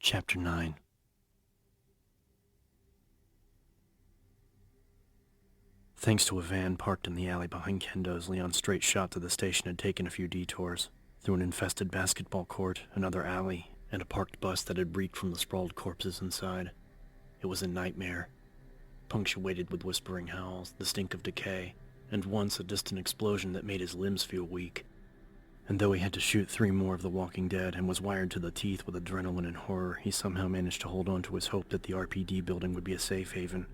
Chapter 9. Thanks to a van parked in the alley behind Kendo's, Leon's straight shot to the station had taken a few detours, through an infested basketball court, another alley, and a parked bus that had reeked from the sprawled corpses inside. It was a nightmare, punctuated with whispering howls, the stink of decay, and once a distant explosion that made his limbs feel weak. And though he had to shoot 3 more of the Walking Dead and was wired to the teeth with adrenaline and horror, he somehow managed to hold on to his hope that the RPD building would be a safe haven,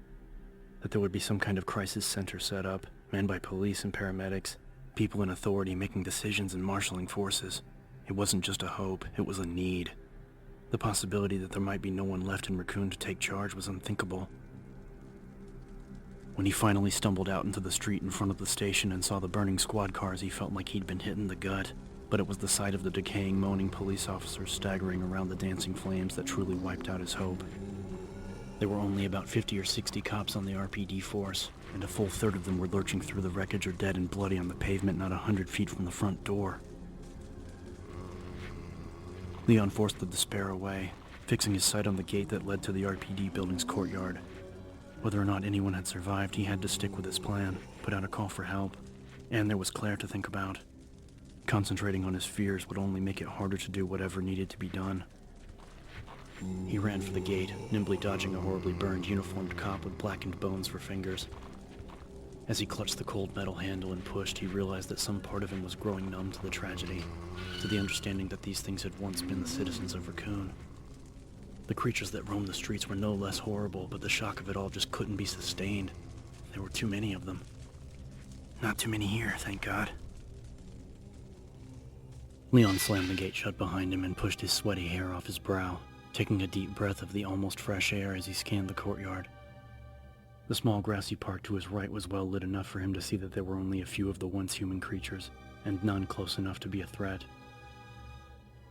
that there would be some kind of crisis center set up, manned by police and paramedics, people in authority making decisions and marshaling forces. It wasn't just a hope, it was a need. The possibility that there might be no one left in Raccoon to take charge was unthinkable. When he finally stumbled out into the street in front of the station and saw the burning squad cars, he felt like he'd been hit in the gut. But it was the sight of the decaying, moaning police officers staggering around the dancing flames that truly wiped out his hope. There were only about 50 or 60 cops on the RPD force, and a full third of them were lurching through the wreckage or dead and bloody on the pavement not 100 feet from the front door. Leon forced the despair away, fixing his sight on the gate that led to the RPD building's courtyard. Whether or not anyone had survived, he had to stick with his plan, put out a call for help, and there was Claire to think about. Concentrating on his fears would only make it harder to do whatever needed to be done. He ran for the gate, nimbly dodging a horribly burned uniformed cop with blackened bones for fingers. As he clutched the cold metal handle and pushed, he realized that some part of him was growing numb to the tragedy, to the understanding that these things had once been the citizens of Raccoon. The creatures that roamed the streets were no less horrible, but the shock of it all just couldn't be sustained. There were too many of them. Not too many here, thank God. Leon slammed the gate shut behind him and pushed his sweaty hair off his brow, taking a deep breath of the almost fresh air as he scanned the courtyard. The small grassy park to his right was well lit enough for him to see that there were only a few of the once human creatures, and none close enough to be a threat.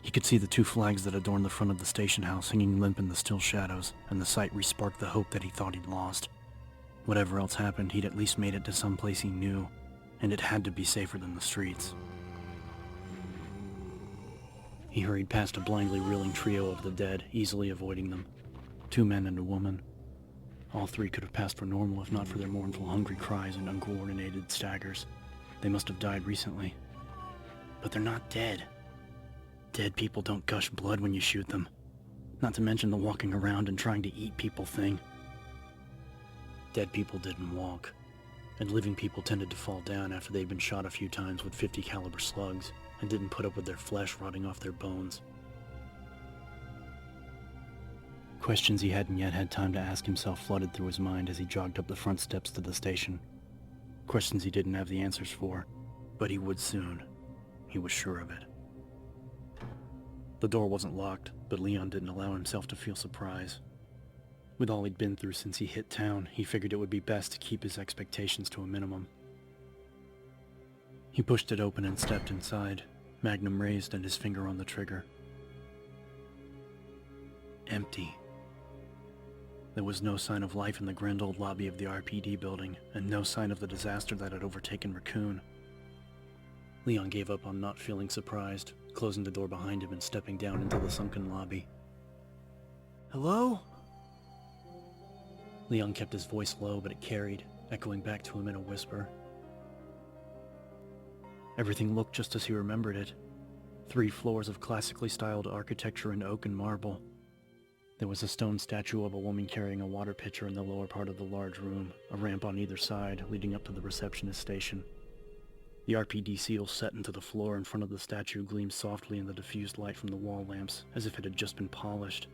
He could see the 2 flags that adorned the front of the station house hanging limp in the still shadows, and the sight re-sparked the hope that he thought he'd lost. Whatever else happened, he'd at least made it to some place he knew, and it had to be safer than the streets. He hurried past a blindly reeling trio of the dead, easily avoiding them. 2 men and a woman. All 3 could have passed for normal if not for their mournful, hungry cries and uncoordinated staggers. They must have died recently. But they're not dead. Dead people don't gush blood when you shoot them. Not to mention the walking around and trying to eat people thing. Dead people didn't walk, and living people tended to fall down after they'd been shot a few times with .50 caliber slugs, and didn't put up with their flesh rotting off their bones. Questions he hadn't yet had time to ask himself flooded through his mind as he jogged up the front steps to the station. Questions he didn't have the answers for, but he would soon. He was sure of it. The door wasn't locked, but Leon didn't allow himself to feel surprise. With all he'd been through since he hit town, he figured it would be best to keep his expectations to a minimum. He pushed it open and stepped inside, magnum raised and his finger on the trigger. Empty. There was no sign of life in the grand old lobby of the RPD building, and no sign of the disaster that had overtaken Raccoon. Leon gave up on not feeling surprised, closing the door behind him and stepping down into the sunken lobby. Hello? Leon kept his voice low, but it carried, echoing back to him in a whisper. Everything looked just as he remembered it. 3 floors of classically styled architecture in oak and marble. There was a stone statue of a woman carrying a water pitcher in the lower part of the large room, a ramp on either side leading up to the receptionist station. The RPD seal set into the floor in front of the statue gleamed softly in the diffused light from the wall lamps, as if it had just been polished.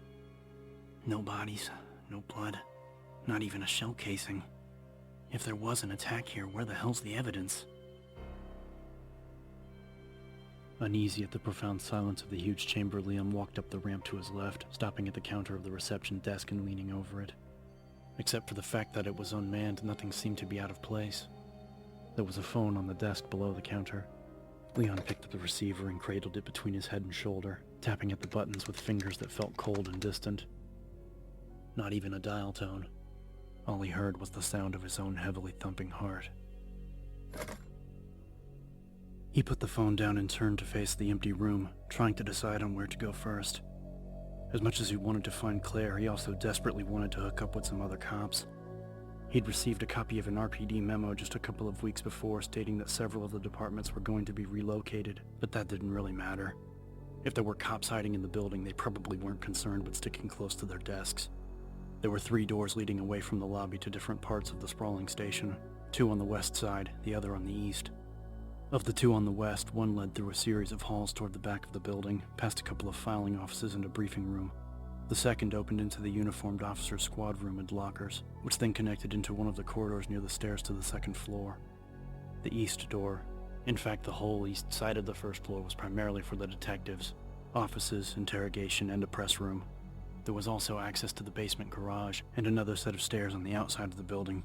No bodies, no blood, not even a shell casing. If there was an attack here, where the hell's the evidence? Uneasy at the profound silence of the huge chamber, Liam walked up the ramp to his left, stopping at the counter of the reception desk and leaning over it. Except for the fact that it was unmanned, nothing seemed to be out of place. There was a phone on the desk below the counter. Leon picked up the receiver and cradled it between his head and shoulder, tapping at the buttons with fingers that felt cold and distant. Not even a dial tone. All he heard was the sound of his own heavily thumping heart. He put the phone down and turned to face the empty room, trying to decide on where to go first. As much as he wanted to find Claire, he also desperately wanted to hook up with some other cops. He'd received a copy of an RPD memo just a couple of weeks before stating that several of the departments were going to be relocated, but that didn't really matter. If there were cops hiding in the building, they probably weren't concerned with sticking close to their desks. There were 3 doors leading away from the lobby to different parts of the sprawling station, 2 on the west side, the other on the east. Of the 2 on the west, one led through a series of halls toward the back of the building, past a couple of filing offices and a briefing room. The second opened into the uniformed officer's squad room and lockers, which then connected into one of the corridors near the stairs to the second floor. The east door, in fact the whole east side of the first floor, was primarily for the detectives, offices, interrogation, and a press room. There was also access to the basement garage and another set of stairs on the outside of the building.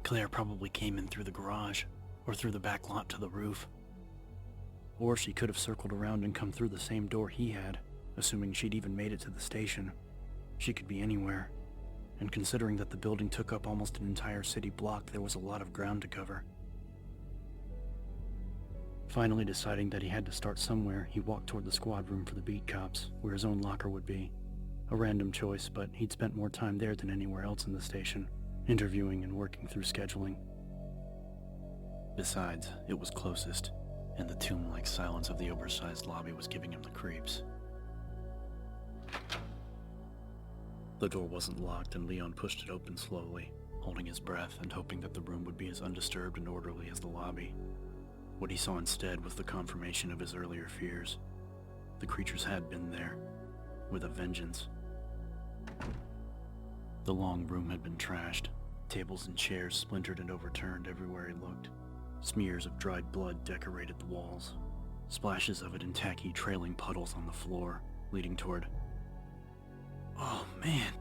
Claire probably came in through the garage, or through the back lot to the roof. Or she could have circled around and come through the same door he had, assuming she'd even made it to the station. She could be anywhere, and considering that the building took up almost an entire city block, there was a lot of ground to cover. Finally deciding that he had to start somewhere, he walked toward the squad room for the beat cops, where his own locker would be. A random choice, but he'd spent more time there than anywhere else in the station, interviewing and working through scheduling. Besides, it was closest, and the tomb-like silence of the oversized lobby was giving him the creeps. The door wasn't locked, and Leon pushed it open slowly, holding his breath and hoping that the room would be as undisturbed and orderly as the lobby. What he saw instead was the confirmation of his earlier fears. The creatures had been there, with a vengeance. The long room had been trashed, tables and chairs splintered and overturned everywhere he looked. Smears of dried blood decorated the walls, splashes of it in tacky, trailing puddles on the floor, leading toward... Oh, man!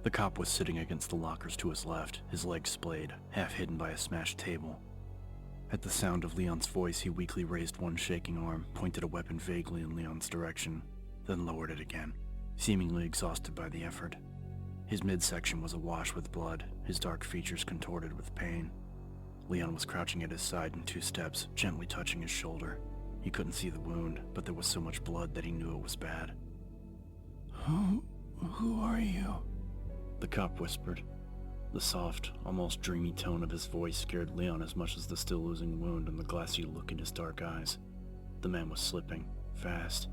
The cop was sitting against the lockers to his left, his legs splayed, half hidden by a smashed table. At the sound of Leon's voice, he weakly raised one shaking arm, pointed a weapon vaguely in Leon's direction, then lowered it again, seemingly exhausted by the effort. His midsection was awash with blood, his dark features contorted with pain. Leon was crouching at his side in 2 steps, gently touching his shoulder. He couldn't see the wound, but there was so much blood that he knew it was bad. Who are you? The cop whispered. The soft, almost dreamy tone of his voice scared Leon as much as the still oozing wound and the glassy look in his dark eyes. The man was slipping, fast.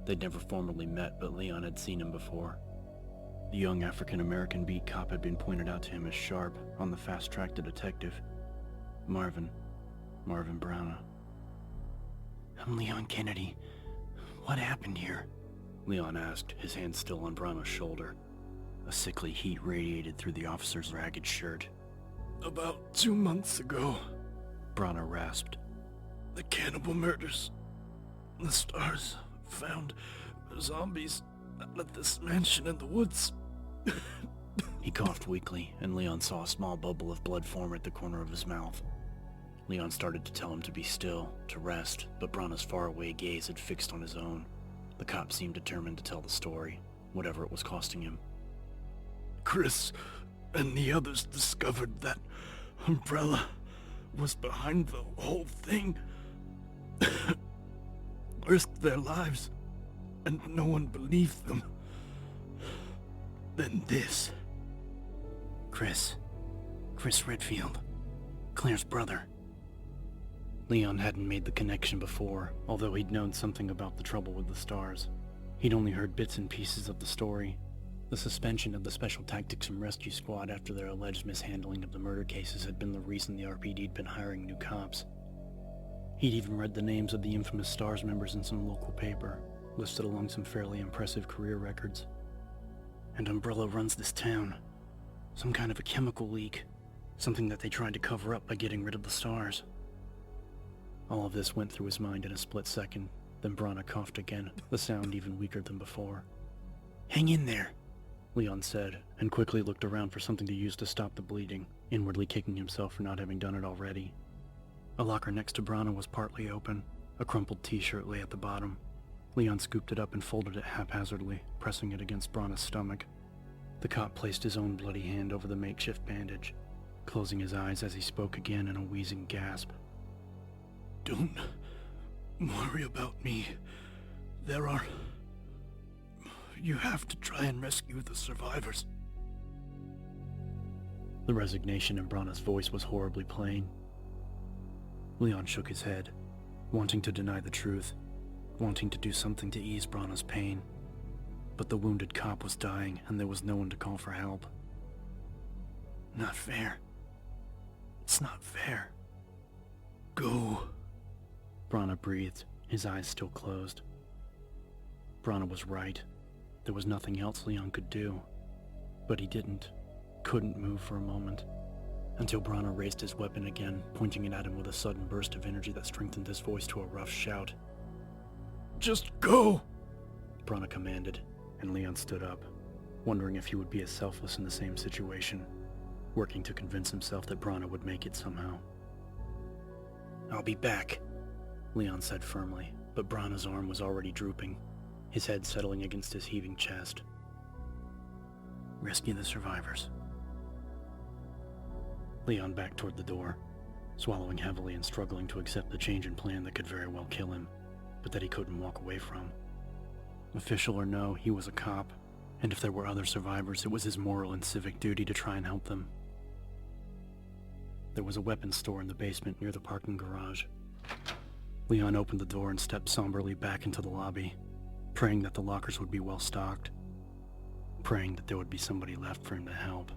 They'd never formally met, but Leon had seen him before. The young African-American beat cop had been pointed out to him as sharp, on the fast track to detective. Marvin Browna. I'm Leon Kennedy. What happened here? Leon asked, his hand still on Browna's shoulder. A sickly heat radiated through the officer's ragged shirt. About 2 months ago, Browna rasped. The cannibal murders. The S.t.a.r.s found zombies at this mansion in the woods. He coughed weakly, and Leon saw a small bubble of blood form at the corner of his mouth. Leon started to tell him to be still, to rest, but Browna's faraway gaze had fixed on his own. The cop seemed determined to tell the story, whatever it was costing him. Chris and the others discovered that Umbrella was behind the whole thing. Risked their lives, and no one believed them. Then this. Chris Redfield, Claire's brother. Leon hadn't made the connection before, although he'd known something about the trouble with the S.t.a.r.s. He'd only heard bits and pieces of the story. The suspension of the Special Tactics and Rescue Squad after their alleged mishandling of the murder cases had been the reason the RPD'd been hiring new cops. He'd even read the names of the infamous S.t.a.r.s members in some local paper, listed along some fairly impressive career records. And Umbrella runs this town. Some kind of a chemical leak. Something that they tried to cover up by getting rid of the S.t.a.r.s. All of this went through his mind in a split second, then Browna coughed again, the sound even weaker than before. Hang in there, Leon said, and quickly looked around for something to use to stop the bleeding, inwardly kicking himself for not having done it already. A locker next to Browna was partly open. A crumpled t-shirt lay at the bottom. Leon scooped it up and folded it haphazardly, pressing it against Browna's stomach. The cop placed his own bloody hand over the makeshift bandage, closing his eyes as he spoke again in a wheezing gasp. Don't worry about me. There are You have to try and rescue the survivors. The resignation in Brana's voice was horribly plain. Leon shook his head, wanting to deny the truth, wanting to do something to ease Brana's pain. But the wounded cop was dying, and there was no one to call for help. Not fair. It's not fair. Go. Brana breathed, his eyes still closed. Brana was right. There was nothing else Leon could do. But he couldn't move for a moment, until Brana raised his weapon again, pointing it at him with a sudden burst of energy that strengthened his voice to a rough shout. Just go! Brana commanded, and Leon stood up, wondering if he would be as selfless in the same situation, working to convince himself that Brana would make it somehow. I'll be back, Leon said firmly, but Brana's arm was already drooping, his head settling against his heaving chest. Rescue the survivors. Leon backed toward the door, swallowing heavily and struggling to accept the change in plan that could very well kill him, but that he couldn't walk away from. Official or no, he was a cop, and if there were other survivors, it was his moral and civic duty to try and help them. There was a weapons store in the basement near the parking garage. Leon opened the door and stepped somberly back into the lobby, praying that the lockers would be well stocked, praying that there would be somebody left for him to help.